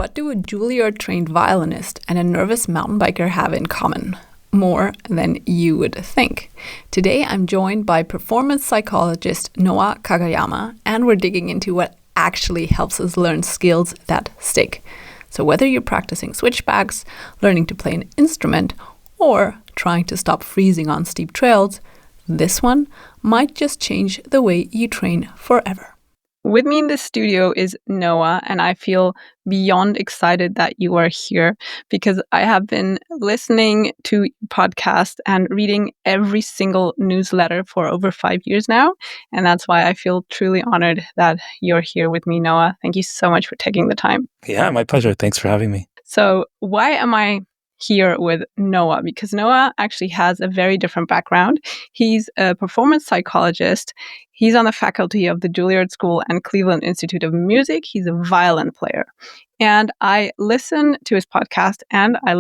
What do a Juilliard-trained violinist and a nervous mountain biker have in common? More than you would think. Today I'm joined by performance psychologist Noa Kageyama, and we're digging into what actually helps us learn skills that stick. So whether you're practicing switchbacks, learning to play an instrument, or trying to stop freezing on steep trails, this one might just change the way you train forever. With me in the studio is Noa, and I feel beyond excited that you are here because I have been listening to podcasts and reading every single newsletter for over 5 years now. And that's why I feel truly honored that you're here with me, Noa. Thank you so much for taking the time. Yeah, my pleasure. Thanks for having me. So why am I here with Noa? Because Noa actually has a very different background. He's a performance psychologist. He's on the faculty of the Juilliard School and Cleveland Institute of Music. He's a violin player. And I listen to his podcast and I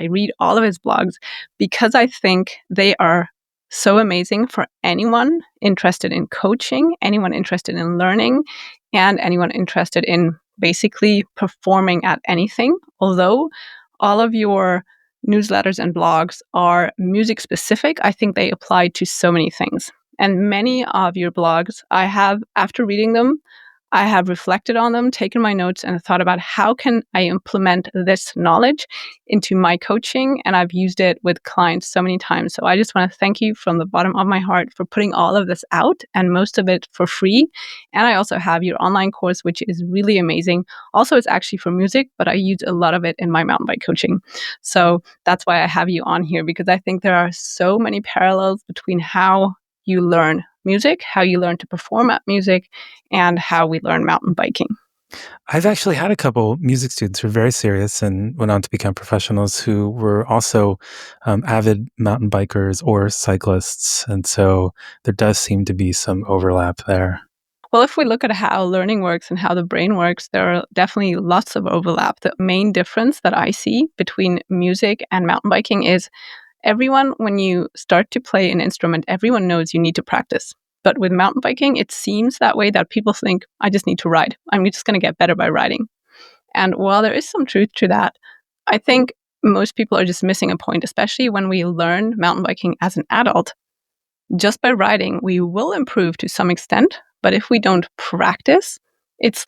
read all of his blogs because I think they are so amazing for anyone interested in coaching, anyone interested in learning, and anyone interested in basically performing at anything. Although all of your newsletters and blogs are music specific, I think they apply to so many things. And many of your blogs, after reading them, I have reflected on them, taken my notes, and thought about how can I implement this knowledge into my coaching. And I've used it with clients so many times. So I just want to thank you from the bottom of my heart for putting all of this out, and most of it for free. And I also have your online course, which is really amazing. Also, it's actually for music, but I use a lot of it in my mountain bike coaching. So that's why I have you on here, because I think there are so many parallels between how you learn music, how you learn to perform at music, and how we learn mountain biking. I've actually had a couple music students who are very serious and went on to become professionals who were also avid mountain bikers or cyclists. And so there does seem to be some overlap there. Well, if we look at how learning works and how the brain works, there are definitely lots of overlap. The main difference that I see between music and mountain biking is when you start to play an instrument, everyone knows you need to practice. But with mountain biking, it seems that way, that people think, I just need to ride. I'm just going to get better by riding. And while there is some truth to that, I think most people are just missing a point, especially when we learn mountain biking as an adult. Just by riding, we will improve to some extent. But if we don't practice, it's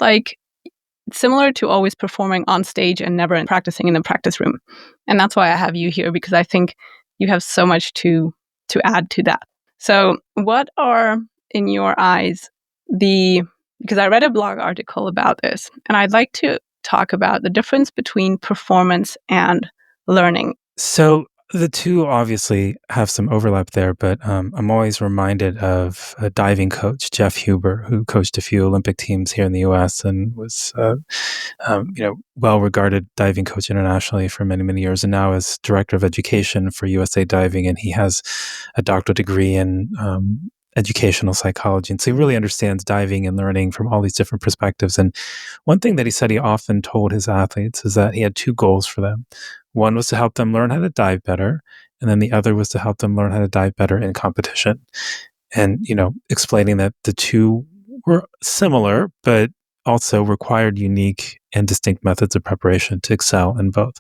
similar to always performing on stage and never practicing in the practice room. And that's why I have you here, because I think you have so much to add to that. So what are, in your eyes, because I read a blog article about this, and I'd like to talk about the difference between performance and learning. So the two obviously have some overlap there, but I'm always reminded of a diving coach, Jeff Huber, who coached a few Olympic teams here in the U.S. and was well-regarded diving coach internationally for many, many years, and now is director of education for USA Diving, and he has a doctorate degree in educational psychology. And so he really understands diving and learning from all these different perspectives. And one thing that he said he often told his athletes is that he had two goals for them. One was to help them learn how to dive better, and then the other was to help them learn how to dive better in competition. And, explaining that the two were similar, but also required unique and distinct methods of preparation to excel in both.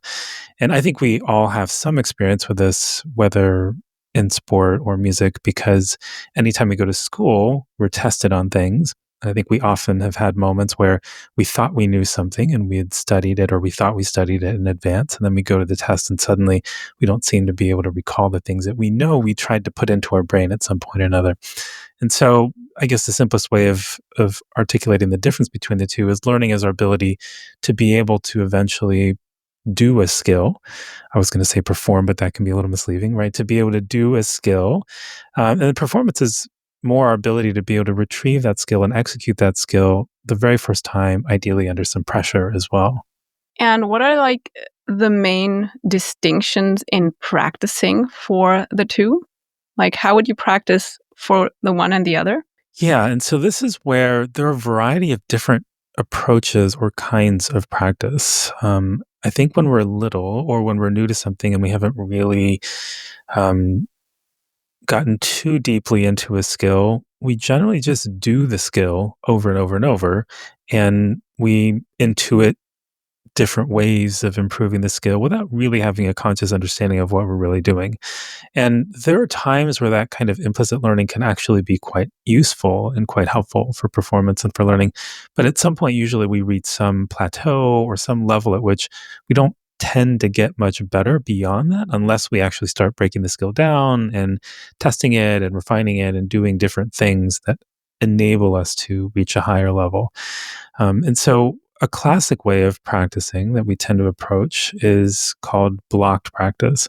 And I think we all have some experience with this, whether in sport or music, because anytime we go to school, we're tested on things. I think we often have had moments where we thought we knew something and we had studied it, or we thought we studied it in advance, and then we go to the test and suddenly we don't seem to be able to recall the things that we know we tried to put into our brain at some point or another. And so I guess the simplest way of articulating the difference between the two is learning is our ability to be able to eventually do a skill. I was going to say perform, but that can be a little misleading, right? To be able to do a skill. And performance is more our ability to be able to retrieve that skill and execute that skill the very first time, ideally under some pressure as well. And what are the main distinctions in practicing for the two? How would you practice for the one and the other? Yeah, and so this is where there are a variety of different approaches or kinds of practice. I think when we're little or when we're new to something and we haven't really gotten too deeply into a skill, we generally just do the skill over and over and over, and we intuit different ways of improving the skill without really having a conscious understanding of what we're really doing. And there are times where that kind of implicit learning can actually be quite useful and quite helpful for performance and for learning. But at some point, usually we reach some plateau or some level at which we don't tend to get much better beyond that unless we actually start breaking the skill down and testing it and refining it and doing different things that enable us to reach a higher level. And so a classic way of practicing that we tend to approach is called blocked practice.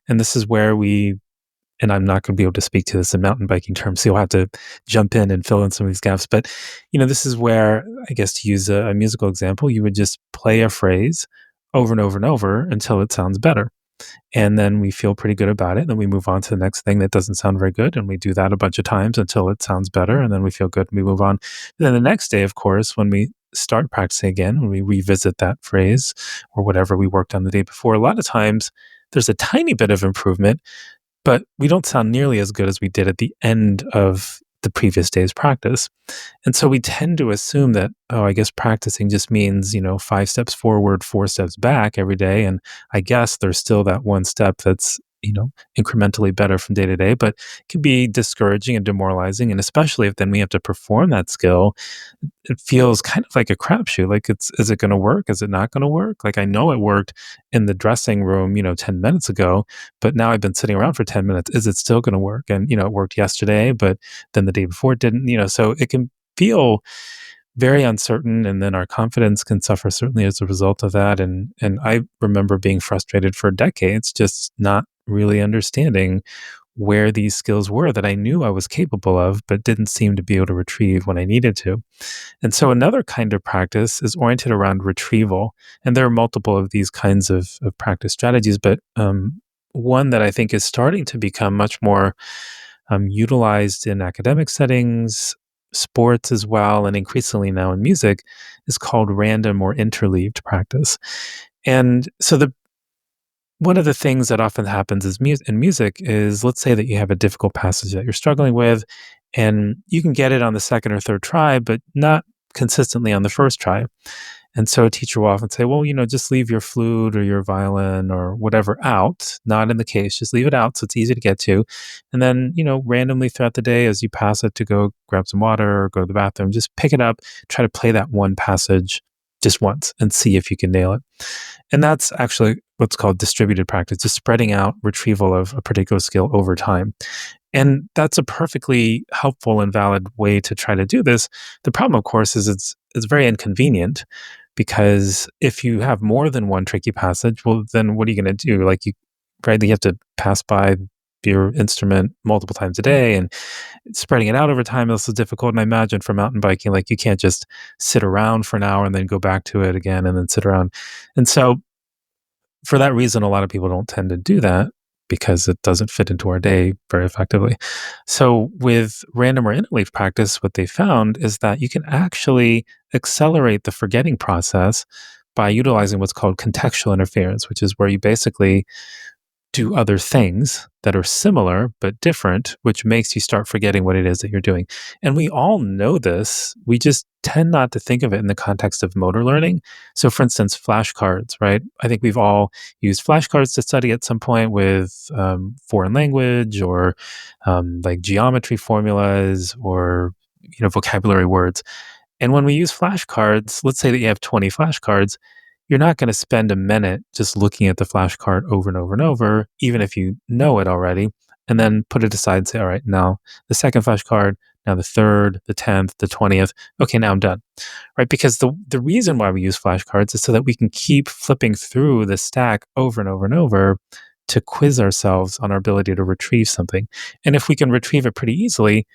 And this is where and I'm not going to be able to speak to this in mountain biking terms, so you'll have to jump in and fill in some of these gaps. But, this is where, I guess, to use a musical example, you would just play a phrase over and over and over until it sounds better. And then we feel pretty good about it. And then we move on to the next thing that doesn't sound very good. And we do that a bunch of times until it sounds better. And then we feel good and we move on. And then the next day, of course, when we start practicing again, when we revisit that phrase or whatever we worked on the day before, a lot of times there's a tiny bit of improvement, but we don't sound nearly as good as we did at the end of the previous day's practice. And so we tend to assume that, oh, I guess practicing just means, 5 steps forward, 4 steps back every day. And I guess there's still that one step that's, incrementally better from day to day, but it can be discouraging and demoralizing. And especially if then we have to perform that skill, it feels kind of like a crapshoot. Like is it going to work? Is it not going to work? Like I know it worked in the dressing room, 10 minutes ago, but now I've been sitting around for 10 minutes. Is it still going to work? And, it worked yesterday, but then the day before it didn't, so it can feel very uncertain, and then our confidence can suffer certainly as a result of that. And I remember being frustrated for decades, just not really understanding where these skills were that I knew I was capable of, but didn't seem to be able to retrieve when I needed to. And so another kind of practice is oriented around retrieval. And there are multiple of these kinds of practice strategies, but one that I think is starting to become much more utilized in academic settings, sports as well, and increasingly now in music, is called random or interleaved practice. And so one of the things that often happens in music is, let's say that you have a difficult passage that you're struggling with, and you can get it on the second or third try, but not consistently on the first try. And so a teacher will often say, well, just leave your flute or your violin or whatever out, not in the case, just leave it out so it's easy to get to. And then, randomly throughout the day as you pass it to go grab some water or go to the bathroom, just pick it up, try to play that one passage just once and see if you can nail it. And that's actually what's called distributed practice, just spreading out retrieval of a particular skill over time. And that's a perfectly helpful and valid way to try to do this. The problem, of course, is it's very inconvenient, because if you have more than one tricky passage, well, then what are you going to do? Like you have to pass by your instrument multiple times a day, and spreading it out over time is also difficult. And I imagine for mountain biking, like you can't just sit around for an hour and then go back to it again and then sit around. And so for that reason, a lot of people don't tend to do that because it doesn't fit into our day very effectively. So with random or interleaf practice, what they found is that you can actually accelerate the forgetting process by utilizing what's called contextual interference, which is where you basically do other things that are similar but different, which makes you start forgetting what it is that you're doing. And we all know this. We just tend not to think of it in the context of motor learning. So, for instance, flashcards, right? I think we've all used flashcards to study at some point with foreign language or like geometry formulas or vocabulary words. And when we use flashcards, let's say that you have 20 flashcards, you're not going to spend a minute just looking at the flashcard over and over and over, even if you know it already, and then put it aside and say, all right, now the second flashcard, now the third, the 10th, the 20th. Okay, now I'm done. Right? Because the reason why we use flashcards is so that we can keep flipping through the stack over and over and over to quiz ourselves on our ability to retrieve something. And if we can retrieve it pretty easily,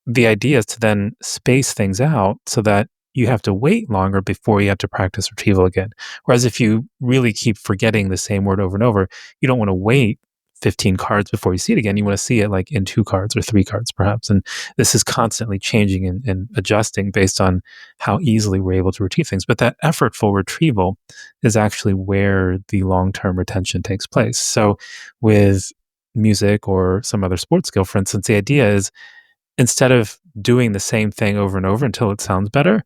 the idea is to then space things out so that you have to wait longer before you have to practice retrieval again. Whereas if you really keep forgetting the same word over and over, you don't want to wait 15 cards before you see it again. You want to see it like in 2 cards or 3 cards perhaps. And this is constantly changing and adjusting based on how easily we're able to retrieve things. But that effortful retrieval is actually where the long-term retention takes place. So with music or some other sports skill, for instance, the idea is, instead of doing the same thing over and over until it sounds better,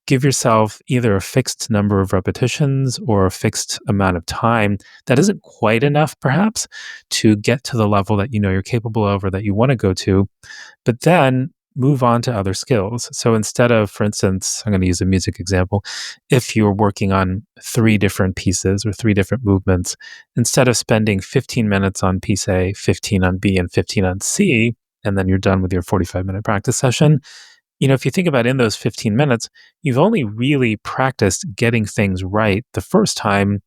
give yourself either a fixed number of repetitions or a fixed amount of time that isn't quite enough, perhaps, to get to the level that you know you're capable of or that you want to go to, but then move on to other skills. So instead of, for instance, I'm going to use a music example. If you're working on three different pieces or three different movements, instead of spending 15 minutes on piece A, 15 on B, and 15 on C, and then you're done with your 45-minute practice session, if you think about in those 15 minutes, you've only really practiced getting things right the first time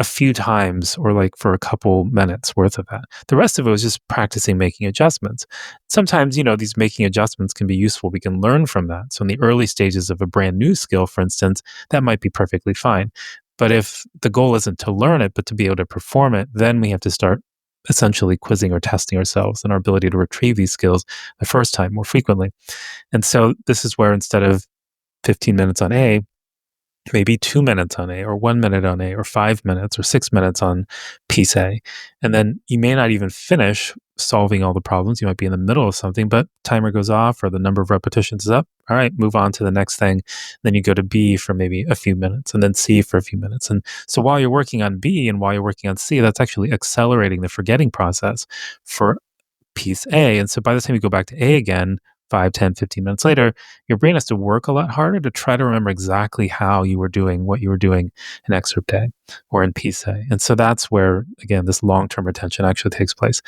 a few times or like for a couple minutes worth of that. The rest of it was just practicing making adjustments. Sometimes, these making adjustments can be useful. We can learn from that. So in the early stages of a brand new skill, for instance, that might be perfectly fine. But if the goal isn't to learn it, but to be able to perform it, then we have to start essentially quizzing or testing ourselves and our ability to retrieve these skills the first time more frequently. And so this is where instead of 15 minutes on A, maybe 2 minutes on A, or 1 minute on A, or 5 minutes, or 6 minutes on piece A. And then you may not even finish solving all the problems. You might be in the middle of something, but timer goes off or the number of repetitions is up. All right, move on to the next thing. Then you go to B for maybe a few minutes and then C for a few minutes. And so while you're working on B and while you're working on C, that's actually accelerating the forgetting process for piece A. And so by the time you go back to A again, 5, 10, 15 minutes later, your brain has to work a lot harder to try to remember exactly how you were doing what you were doing in excerpt A or in piece A. And so that's where, again, this long-term retention actually takes place.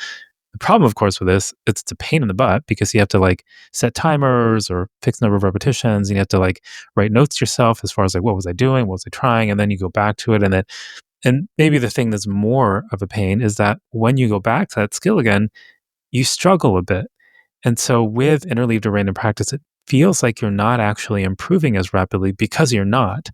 The problem, of course, with this, it's a pain in the butt because you have to set timers or fix number of repetitions. And you have to write notes yourself as far as what was I doing? What was I trying? And then you go back to it. And maybe the thing that's more of a pain is that when you go back to that skill again, you struggle a bit. And so with interleaved or random practice, it feels like you're not actually improving as rapidly because you're not.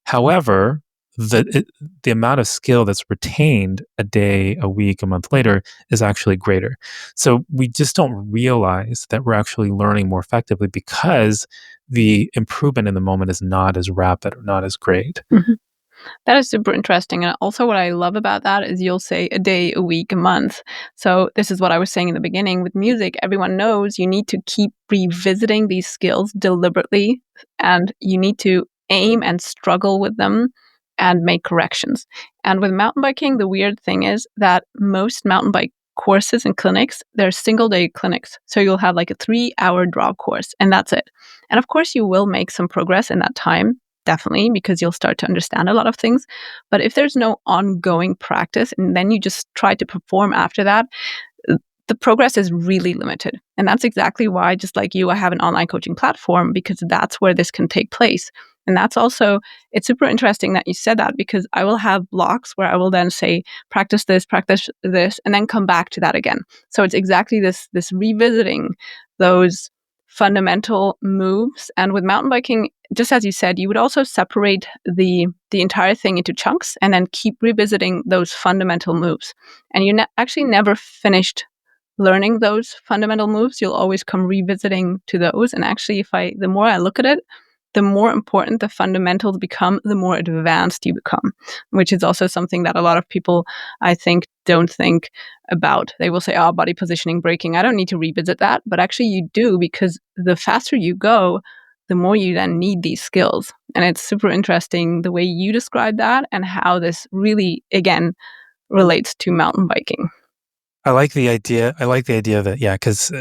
However, the amount of skill that's retained a day, a week, a month later is actually greater. So we just don't realize that we're actually learning more effectively because the improvement in the moment is not as rapid or not as great. Mhm. That is super interesting. And also, what I love about that is you'll say a day, a week, a month. So, this is what I was saying in the beginning with music. Everyone knows you need to keep revisiting these skills deliberately, and you need to aim and struggle with them and make corrections. And with mountain biking, the weird thing is that most mountain bike courses and clinics, they're single day clinics. So, you'll have a 3-hour drop course, and that's it. And of course, you will make some progress in that time. Definitely, because you'll start to understand a lot of things. But if there's no ongoing practice and then you just try to perform after that, the progress is really limited. And that's exactly why, just like you, I have an online coaching platform because that's where this can take place. And that's also, it's super interesting that you said that because I will have blocks where I will then say, practice this, and then come back to that again. So it's exactly this revisiting those fundamental moves. And with mountain biking, just as you said, you would also separate the entire thing into chunks and then keep revisiting those fundamental moves. And you actually never finished learning those fundamental moves. You'll always come revisiting to those. And actually, the more I look at it, the more important the fundamentals become, the more advanced you become, which is also something that a lot of people, I think, don't think about. They will say, oh, body positioning, braking, I don't need to revisit that. But actually you do, because the faster you go, the more you then need these skills. And it's super interesting the way you describe that and how this really, again, relates to mountain biking. I like the idea. That, yeah, because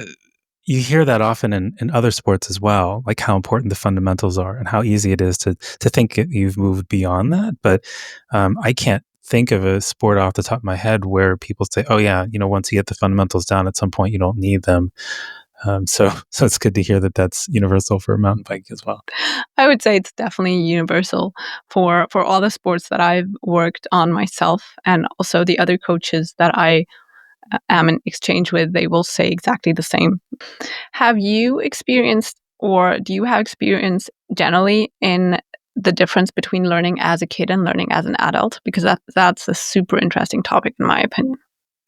you hear that often in other sports as well, like how important the fundamentals are and how easy it is to think you've moved beyond that. But I can't think of a sport off the top of my head where people say, oh yeah, once you get the fundamentals down at some point, you don't need them. So it's good to hear that that's universal for mountain biking as well. I would say it's definitely universal for all the sports that I've worked on myself, and also the other coaches that I am in exchange with, they will say exactly the same. Have you experienced, or do you have experience generally in the difference between learning as a kid and learning as an adult? Because that's a super interesting topic in my opinion.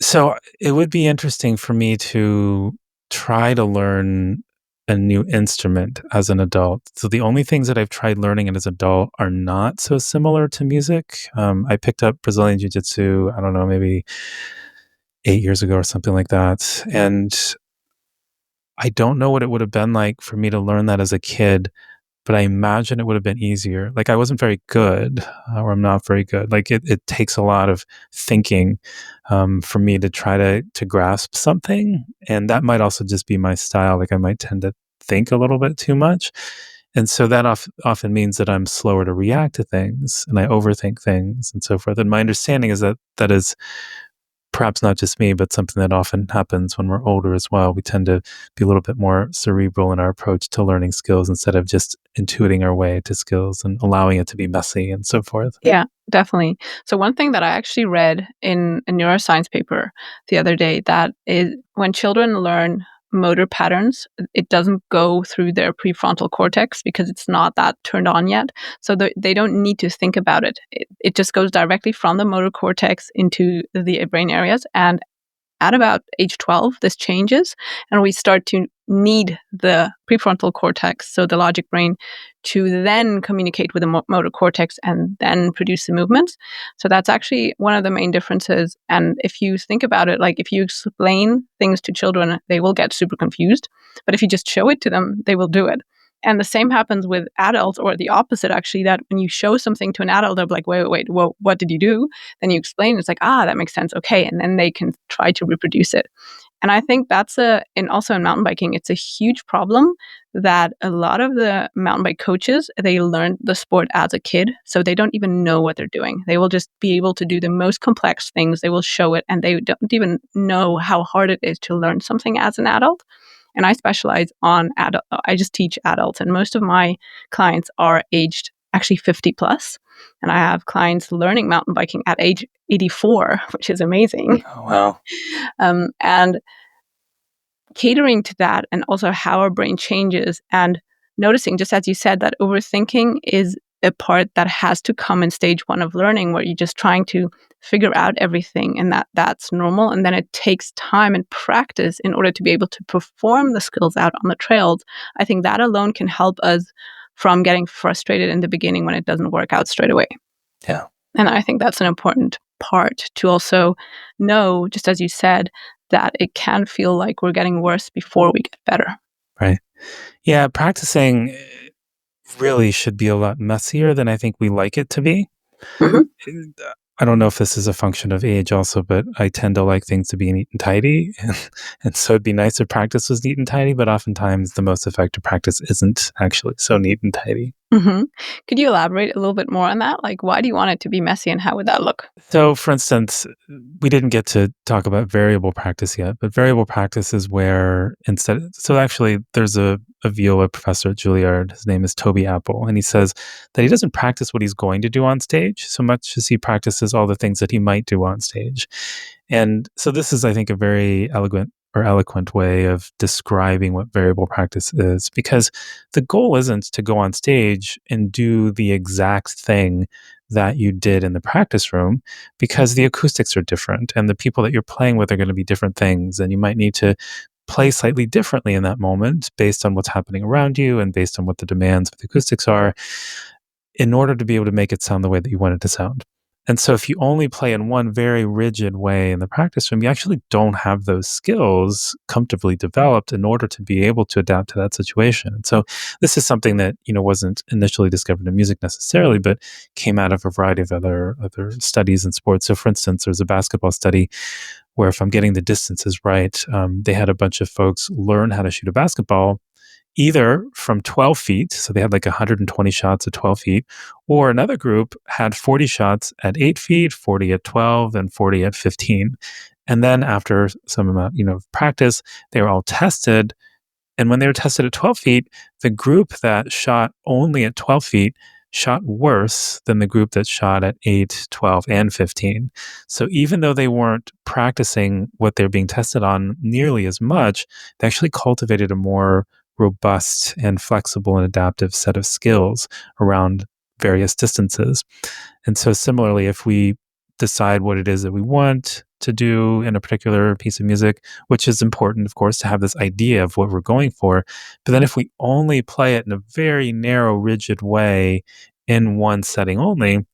So it would be interesting for me to try to learn a new instrument as an adult. So the only things that I've tried learning as an adult are not so similar to music. I picked up Brazilian Jiu-Jitsu, I don't know, maybe 8 years ago or something like that. And I don't know what it would have been like for me to learn that as a kid, but I imagine it would have been easier. Like I wasn't very good, or I'm not very good. Like it takes a lot of thinking for me to try to grasp something, and that might also just be my style. Like I might tend to think a little bit too much, and so that often means that I'm slower to react to things, and I overthink things, and so forth. And my understanding is that that is perhaps not just me, but something that often happens when we're older as well. We tend to be a little bit more cerebral in our approach to learning skills instead of just intuiting our way to skills and allowing it to be messy and so forth. Yeah, definitely. So one thing that I actually read in a neuroscience paper the other day, that is when children learn motor patterns, it doesn't go through their prefrontal cortex because it's not that turned on yet. So they don't need to think about it. It just goes directly from the motor cortex into the brain areas. And at about age 12, this changes, and we start to need the prefrontal cortex, so the logic brain, to then communicate with the motor cortex and then produce the movements. So that's actually one of the main differences. And if you think about it, like if you explain things to children, they will get super confused. But if you just show it to them, they will do it. And the same happens with adults, or the opposite, actually, that when you show something to an adult, they're like, wait, well, what did you do? Then you explain, it's like, that makes sense. Okay. And then they can try to reproduce it. And I think that's and also in mountain biking, it's a huge problem that a lot of the mountain bike coaches, they learned the sport as a kid. So they don't even know what they're doing. They will just be able to do the most complex things. They will show it, and they don't even know how hard it is to learn something as an adult. And I specialize on adult. I just teach adults, and most of my clients are aged actually 50 plus. And I have clients learning mountain biking at age 84, which is amazing. Oh, wow. And catering to that, and also how our brain changes, and noticing, just as you said, that overthinking is a part that has to come in stage one of learning, where you're just trying to figure out everything, and that's normal. And then it takes time and practice in order to be able to perform the skills out on the trails. I think that alone can help us from getting frustrated in the beginning when it doesn't work out straight away. Yeah. And I think that's an important part to also know, just as you said, that it can feel like we're getting worse before we get better. Right. Yeah. Practicing really should be a lot messier than I think we like it to be. Mm-hmm. I don't know if this is a function of age also, but I tend to like things to be neat and tidy. And so it'd be nice if practice was neat and tidy, but oftentimes the most effective practice isn't actually so neat and tidy. Mm-hmm. Could you elaborate a little bit more on that? Like, why do you want it to be messy, and how would that look? So, for instance, we didn't get to talk about variable practice yet, but variable practice is where actually, there's a viola professor at Juilliard. His name is Toby Apple, and he says that he doesn't practice what he's going to do on stage so much as he practices all the things that he might do on stage. And so, this is, I think, a very eloquent way of describing what variable practice is, because the goal isn't to go on stage and do the exact thing that you did in the practice room, because the acoustics are different and the people that you're playing with are going to be different things, and you might need to play slightly differently in that moment based on what's happening around you and based on what the demands of the acoustics are, in order to be able to make it sound the way that you want it to sound. And so if you only play in one very rigid way in the practice room, you actually don't have those skills comfortably developed in order to be able to adapt to that situation. And so this is something that, wasn't initially discovered in music necessarily, but came out of a variety of other studies in sports. So for instance, there's a basketball study where, if I'm getting the distances right, they had a bunch of folks learn how to shoot a basketball either from 12 feet, so they had like 120 shots at 12 feet, or another group had 40 shots at 8 feet, 40 at 12, and 40 at 15. And then after some amount, of practice, they were all tested. And when they were tested at 12 feet, the group that shot only at 12 feet shot worse than the group that shot at 8, 12, and 15. So even though they weren't practicing what they're being tested on nearly as much, they actually cultivated a more robust and flexible and adaptive set of skills around various distances. And so similarly, if we decide what it is that we want to do in a particular piece of music, which is important, of course, to have this idea of what we're going for. But then if we only play it in a very narrow, rigid way in one setting only,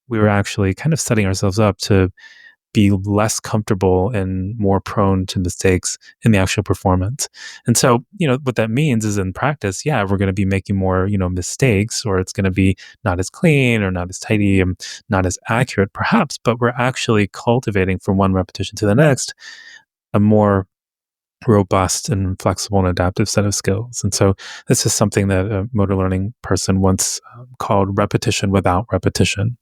we were actually kind of setting ourselves up to be less comfortable and more prone to mistakes in the actual performance. And so, what that means is in practice, yeah, we're going to be making more, mistakes, or it's going to be not as clean or not as tidy and not as accurate, perhaps, but we're actually cultivating from one repetition to the next a more robust and flexible and adaptive set of skills. And so this is something that a motor learning person once called repetition without repetition.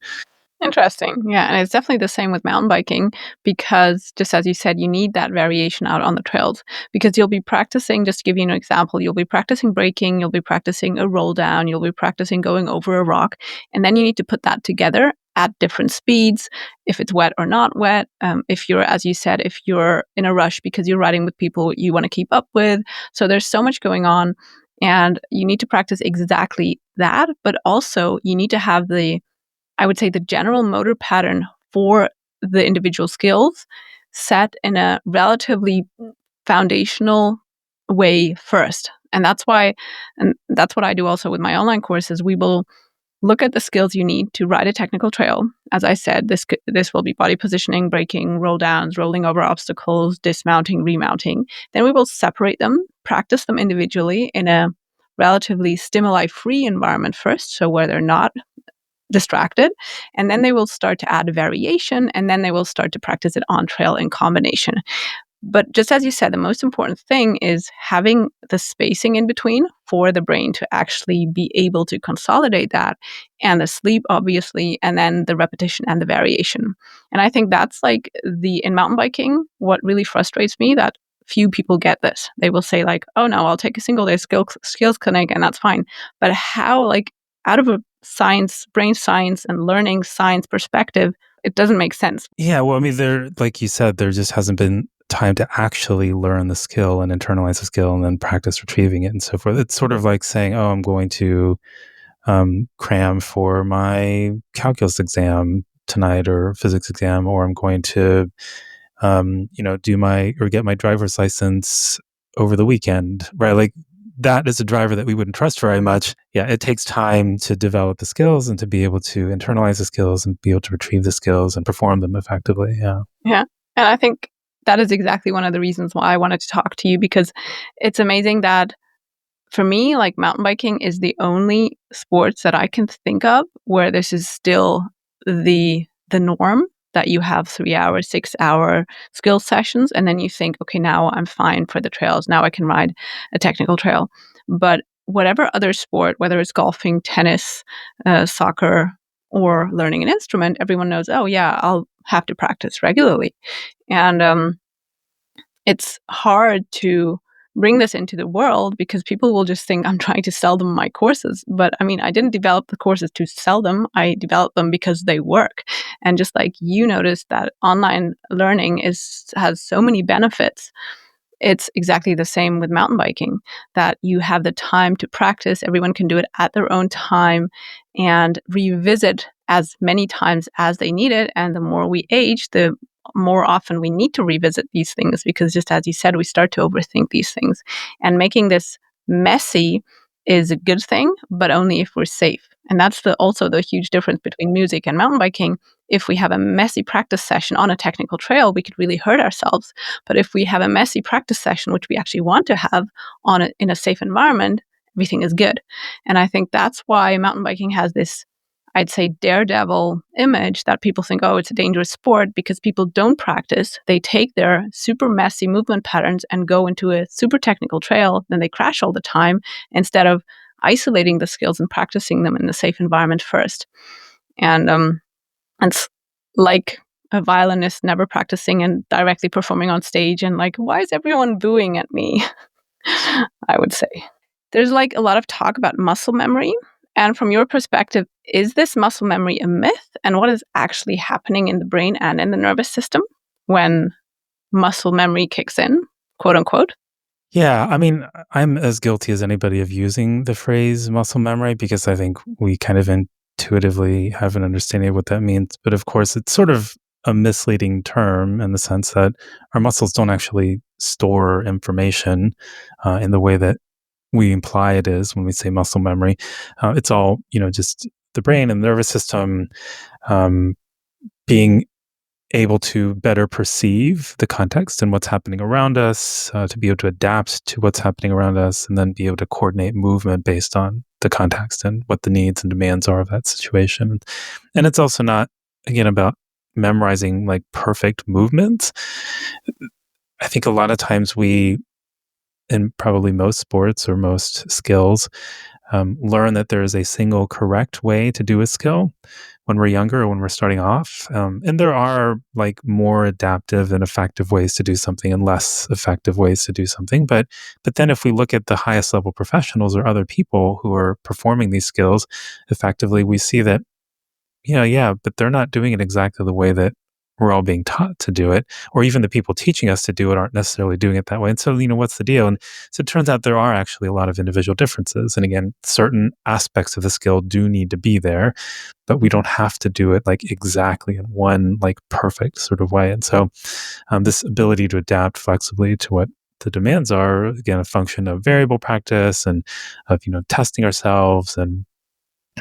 Interesting. Yeah. And it's definitely the same with mountain biking because, just as you said, you need that variation out on the trails because you'll be practicing, just to give you an example, you'll be practicing braking, you'll be practicing a roll down, you'll be practicing going over a rock. And then you need to put that together at different speeds, if it's wet or not wet. If you're, as you said, if you're in a rush because you're riding with people you want to keep up with. So there's so much going on. And you need to practice exactly that. But also, you need to have I would say the general motor pattern for the individual skills set in a relatively foundational way first. And that's why, and that's what I do also with my online courses. We will look at the skills you need to ride a technical trail. As I said, this will be body positioning, braking, roll downs, rolling over obstacles, dismounting, remounting. Then we will separate them, practice them individually in a relatively stimuli-free environment first, so where they're not distracted, and then they will start to add variation, and then they will start to practice it on trail in combination. But just as you said, the most important thing is having the spacing in between for the brain to actually be able to consolidate that, and the sleep, obviously, and then the repetition and the variation. And I think that's like in mountain biking, what really frustrates me, that few people get this. They will say like, oh no, I'll take a single day skills clinic and that's fine. But how, like, out of a brain science and learning science perspective, it doesn't make sense. Yeah, well, I mean, like you said, there just hasn't been time to actually learn the skill and internalize the skill and then practice retrieving it and so forth. It's sort of like saying, oh, I'm going to cram for my calculus exam tonight or physics exam, or I'm going to, get my driver's license over the weekend, right? Like, that is a driver that we wouldn't trust very much. Yeah, it takes time to develop the skills and to be able to internalize the skills and be able to retrieve the skills and perform them effectively. Yeah. Yeah. And I think that is exactly one of the reasons why I wanted to talk to you, because it's amazing that for me, like, mountain biking is the only sports that I can think of where this is still the norm, that you have 3 hour, 6 hour skill sessions. And then you think, okay, now I'm fine for the trails. Now I can ride a technical trail. But whatever other sport, whether it's golfing, tennis, soccer, or learning an instrument, everyone knows, oh yeah, I'll have to practice regularly. And it's hard to bring this into the world because people will just think I'm trying to sell them my courses. But I mean, I didn't develop the courses to sell them. I developed them because they work. And just like you noticed that online learning has so many benefits, it's exactly the same with mountain biking, that you have the time to practice. Everyone can do it at their own time and revisit as many times as they need it. And the more we age, the more often we need to revisit these things, because just as you said, we start to overthink these things. And making this messy is a good thing, but only if we're safe. And that's also the huge difference between music and mountain biking. If we have a messy practice session on a technical trail, we could really hurt ourselves. But if we have a messy practice session, which we actually want to have in a safe environment, everything is good. And I think that's why mountain biking has this, I'd say, daredevil image, that people think, oh, it's a dangerous sport, because people don't practice. They take their super messy movement patterns and go into a super technical trail, then they crash all the time, instead of isolating the skills and practicing them in a safe environment first. And it's like a violinist never practicing and directly performing on stage and like, why is everyone booing at me? I would say. There's like a lot of talk about muscle memory. And from your perspective, is this muscle memory a myth? And what is actually happening in the brain and in the nervous system when muscle memory kicks in, quote unquote? Yeah, I mean, I'm as guilty as anybody of using the phrase muscle memory, because I think we kind of intuitively have an understanding of what that means. But of course, it's sort of a misleading term in the sense that our muscles don't actually store information in the way that we imply it is when we say muscle memory. It's all, just the brain and the nervous system being able to better perceive the context and what's happening around us, to be able to adapt to what's happening around us, and then be able to coordinate movement based on the context and what the needs and demands are of that situation. And it's also not, again, about memorizing like perfect movements. I think a lot of times we, in probably most sports or most skills, learn that there is a single correct way to do a skill when we're younger or when we're starting off. And there are like more adaptive and effective ways to do something and less effective ways to do something. But then if we look at the highest level professionals or other people who are performing these skills effectively, we see that, yeah, but they're not doing it exactly the way that we're all being taught to do it, or even the people teaching us to do it aren't necessarily doing it that way. And so, what's the deal? And so it turns out there are actually a lot of individual differences. And again, certain aspects of the skill do need to be there, but we don't have to do it like exactly in one like perfect sort of way. And so this ability to adapt flexibly to what the demands are, again, a function of variable practice and of, testing ourselves and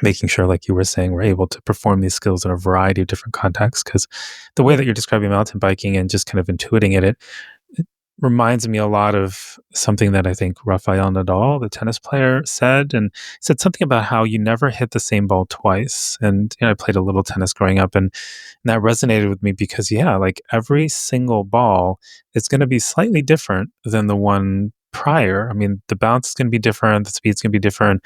making sure, like you were saying, we're able to perform these skills in a variety of different contexts. Because the way that you're describing mountain biking and just kind of intuiting it reminds me a lot of something that I think Rafael Nadal, the tennis player, said. And he said something about how you never hit the same ball twice. And I played a little tennis growing up, and that resonated with me because, yeah, like every single ball is going to be slightly different than the one prior. I mean, the bounce is going to be different, the speed's going to be different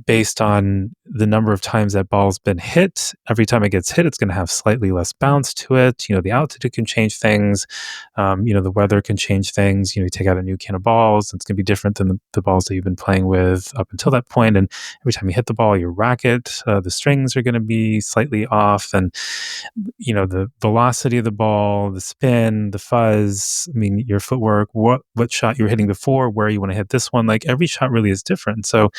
based on the number of times that ball's been hit. Every time it gets hit, it's going to have slightly less bounce to it. The altitude can change things. The weather can change things. You take out a new can of balls, it's going to be different than the balls that you've been playing with up until that point. And every time you hit the ball, your racket, the strings are going to be slightly off. And, the velocity of the ball, the spin, the fuzz, I mean, your footwork, what shot you were hitting before, where you want to hit this one, like every shot really is different. So,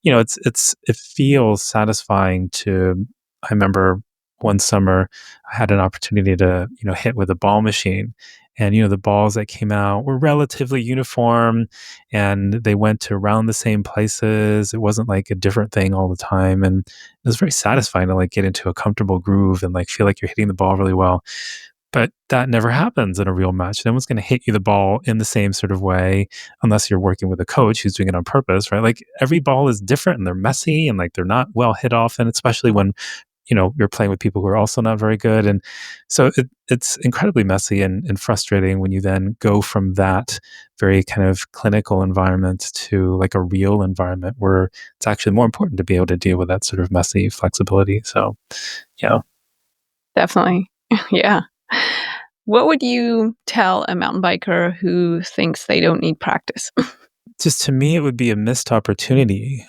it feels satisfying to, I remember one summer I had an opportunity to, hit with a ball machine, and, the balls that came out were relatively uniform and they went to around the same places. It wasn't like a different thing all the time. And it was very satisfying to like get into a comfortable groove and like feel like you're hitting the ball really well. But that never happens in a real match. No one's going to hit you the ball in the same sort of way unless you're working with a coach who's doing it on purpose, right? Like every ball is different and they're messy and like they're not well hit often, especially when, you're playing with people who are also not very good. And so it's incredibly messy and frustrating when you then go from that very kind of clinical environment to like a real environment where it's actually more important to be able to deal with that sort of messy flexibility. So, yeah. Definitely. Yeah. What would you tell a mountain biker who thinks they don't need practice? Just to me, it would be a missed opportunity,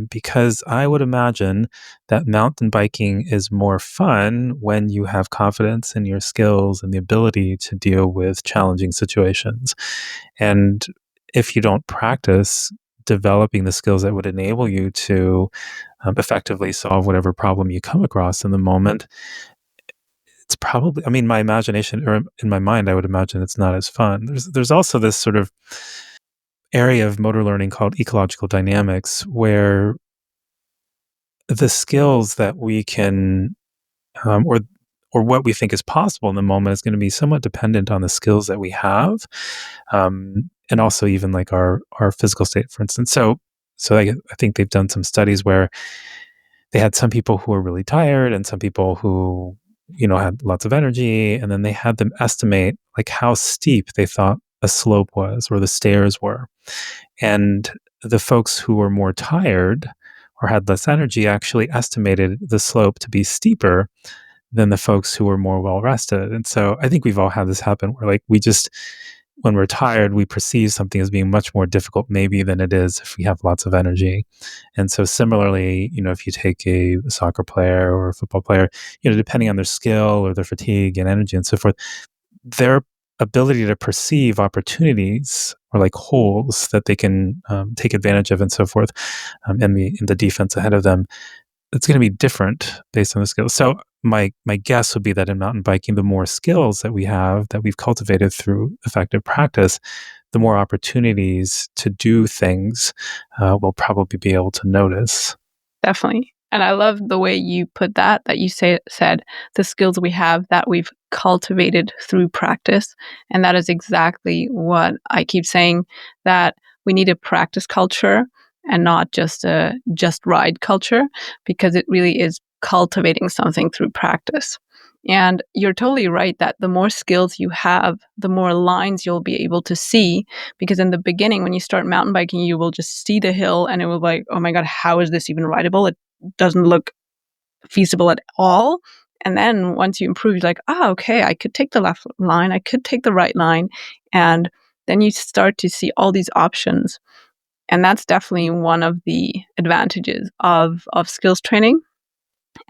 because I would imagine that mountain biking is more fun when you have confidence in your skills and the ability to deal with challenging situations. And if you don't practice developing the skills that would enable you to effectively solve whatever problem you come across in the moment, it's probably, I mean, my imagination or in my mind, I would imagine it's not as fun. There's also this sort of area of motor learning called ecological dynamics, where the skills that we can, or what we think is possible in the moment is going to be somewhat dependent on the skills that we have, and also even like our physical state, for instance. So I think they've done some studies where they had some people who were really tired and some people who, had lots of energy, and then they had them estimate like how steep they thought a slope was or the stairs were. And the folks who were more tired or had less energy actually estimated the slope to be steeper than the folks who were more well rested. And so I think we've all had this happen where like we just, when we're tired, we perceive something as being much more difficult maybe than it is if we have lots of energy. And so similarly, if you take a soccer player or a football player, depending on their skill or their fatigue and energy and so forth, their ability to perceive opportunities or like holes that they can take advantage of and so forth, in the defense ahead of them, it's going to be different based on the skills. So my guess would be that in mountain biking, the more skills that we have that we've cultivated through effective practice, the more opportunities to do things we'll probably be able to notice. Definitely. And I love the way you put that you said the skills we have that we've cultivated through practice. And that is exactly what I keep saying, that we need a practice culture and not just a just ride culture, because it really is cultivating something through practice. And you're totally right that the more skills you have, the more lines you'll be able to see. Because in the beginning, when you start mountain biking, you will just see the hill and it will be like, oh my God, how is this even rideable? It doesn't look feasible at all. And then once you improve, you're like, oh, okay, I could take the left line, I could take the right line. And then you start to see all these options. And that's definitely one of the advantages of skills training.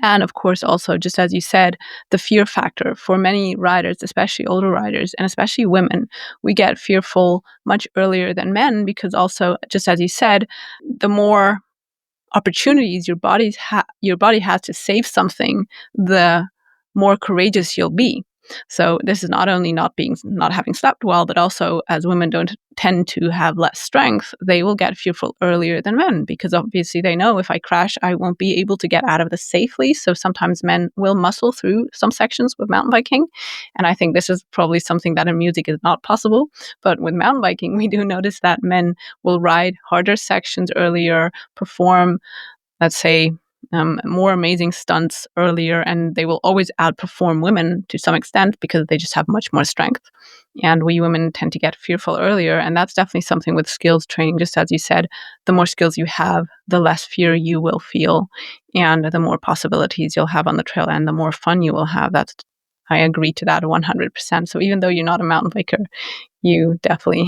And of course, also, just as you said, the fear factor for many riders, especially older riders and especially women, we get fearful much earlier than men because also, just as you said, the more opportunities your body has to save something, the more courageous you'll be. So this is not only not having slept well, but also as women don't tend to have less strength, they will get fearful earlier than men because obviously they know if I crash, I won't be able to get out of this safely. So sometimes men will muscle through some sections with mountain biking. And I think this is probably something that in music is not possible. But with mountain biking, we do notice that men will ride harder sections earlier, perform, let's say, more amazing stunts earlier, and they will always outperform women to some extent because they just have much more strength. And we women tend to get fearful earlier, and that's definitely something with skills training. Just as you said, the more skills you have, the less fear you will feel, and the more possibilities you'll have on the trail, and the more fun you will have. I agree to that 100%. So even though you're not a mountain biker, you definitely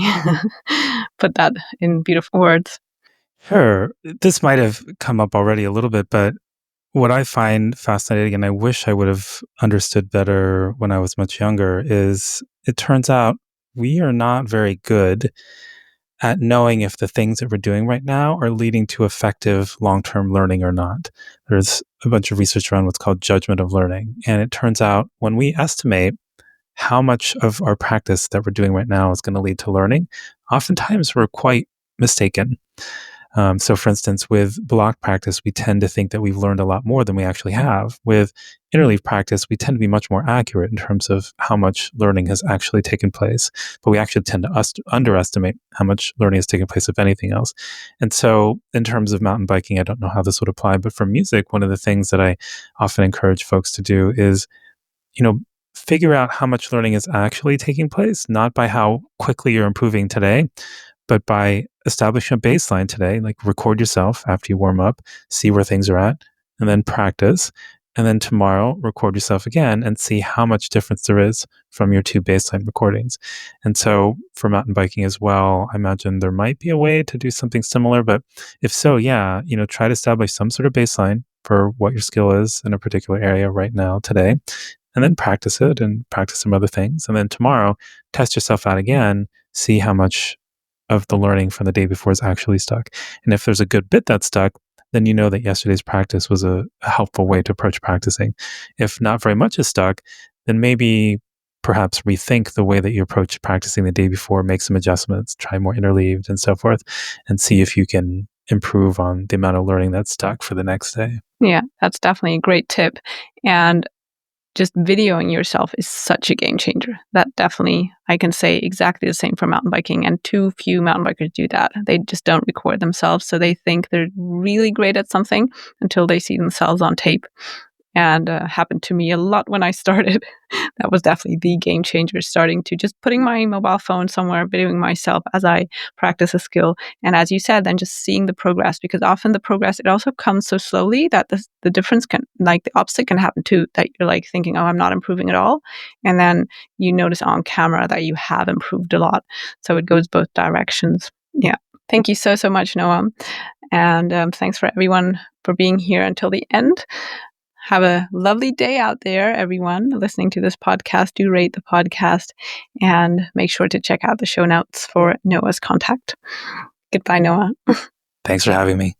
put that in beautiful words. Sure. This might have come up already a little bit, but what I find fascinating, and I wish I would have understood better when I was much younger, is it turns out we are not very good at knowing if the things that we're doing right now are leading to effective long-term learning or not. There's a bunch of research around what's called judgment of learning. And it turns out when we estimate how much of our practice that we're doing right now is going to lead to learning, oftentimes we're quite mistaken. So for instance, with block practice, we tend to think that we've learned a lot more than we actually have. With interleave practice, we tend to be much more accurate in terms of how much learning has actually taken place. But we actually tend to underestimate how much learning has taken place, if anything else. And so in terms of mountain biking, I don't know how this would apply, but for music, one of the things that I often encourage folks to do is, figure out how much learning is actually taking place, not by how quickly you're improving today, but by establishing a baseline today, like record yourself after you warm up, see where things are at, and then practice. And then tomorrow, record yourself again and see how much difference there is from your two baseline recordings. And so for mountain biking as well, I imagine there might be a way to do something similar. But if so, yeah, try to establish some sort of baseline for what your skill is in a particular area right now, today, and then practice it and practice some other things. And then tomorrow, test yourself out again, see how much of the learning from the day before is actually stuck. And if there's a good bit that's stuck, then you know that yesterday's practice was a helpful way to approach practicing. If not very much is stuck, then maybe perhaps rethink the way that you approach practicing the day before, make some adjustments, try more interleaved and so forth, and see if you can improve on the amount of learning that's stuck for the next day. Yeah, that's definitely a great tip. And just videoing yourself is such a game changer. That definitely, I can say exactly the same for mountain biking. And too few mountain bikers do that. They just don't record themselves. So they think they're really great at something until they see themselves on tape. And happened to me a lot when I started. That was definitely the game changer, starting to just putting my mobile phone somewhere, videoing myself as I practice a skill. And as you said, then just seeing the progress, because often the progress, it also comes so slowly that the difference can, like the opposite can happen too, that you're like thinking, oh, I'm not improving at all. And then you notice on camera that you have improved a lot. So it goes both directions. Yeah. Thank you so much, Noah. And thanks for everyone for being here until the end. Have a lovely day out there, everyone listening to this podcast. Do rate the podcast and make sure to check out the show notes for Noah's contact. Goodbye, Noah. Thanks for having me.